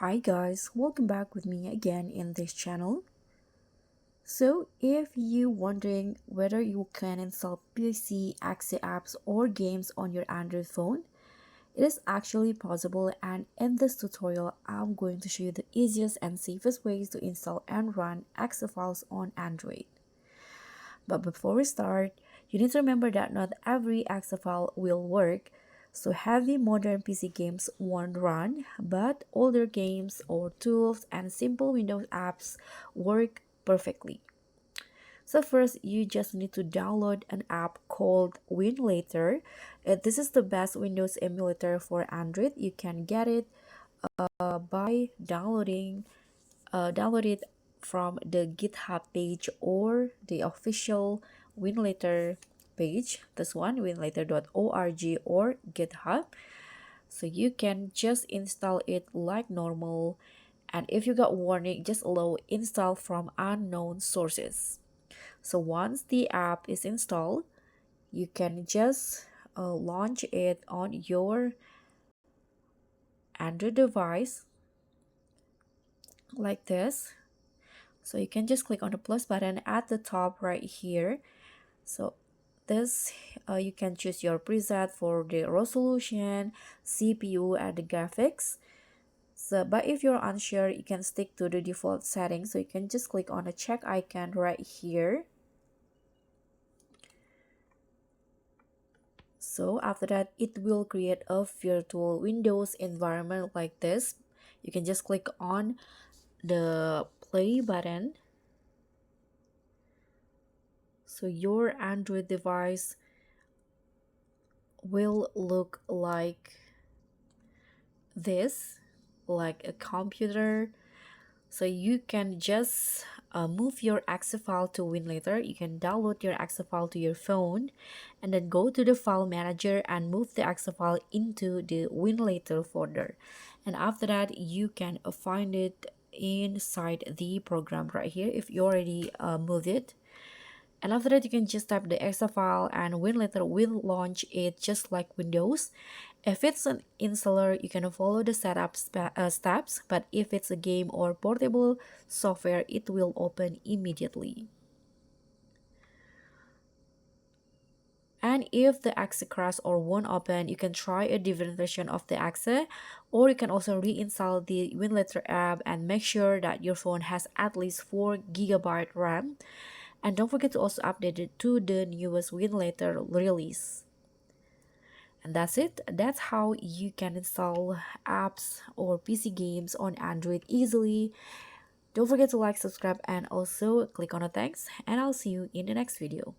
Hi guys, welcome back with me again in this channel. So if you wondering whether you can install PC, EXE apps or games on your Android phone, it is actually possible, and in this tutorial I'm going to show you the easiest and safest ways to install and run EXE files on Android. But before we start, you need to remember that not every EXE file will work. So heavy modern PC games won't run, but older games or tools and simple Windows apps work perfectly. So first, you just need to download an app called Winlator. This is the best Windows emulator for Android. You can get it by download it from the GitHub page or the official Winlator page. This one, winlator.org or GitHub. So you can just install it like normal. And if you got warning, just allow install from unknown sources. So once the app is installed, you can just launch it on your Android device like this. So you can just click on the plus button at the top right here. So this you can choose your preset for the resolution, CPU and the graphics. So but if you're unsure, you can stick to the default settings. So you can just click on the check icon right here. So after that, it will create a virtual Windows environment like this. You can just click on the play button. So your Android device will look like this, like a computer. So you can just move your EXE file to Winlator. You can download your EXE file to your phone and then go to the file manager and move the EXE file into the Winlator folder. And after that, you can find it inside the program right here if you already moved it. And after that, you can just type the exe file and Winlator will launch it just like Windows. If it's an installer, you can follow the setup steps, but if it's a game or portable software, it will open immediately. And if the exe crashes or won't open, you can try a different version of the exe, or you can also reinstall the Winlator app and make sure that your phone has at least 4 GB RAM. And don't forget to also update it to the newest Winlator release. And that's it. That's how you can install apps or PC games on Android easily. Don't forget to like, subscribe, and also click on the thanks. And I'll see you in the next video.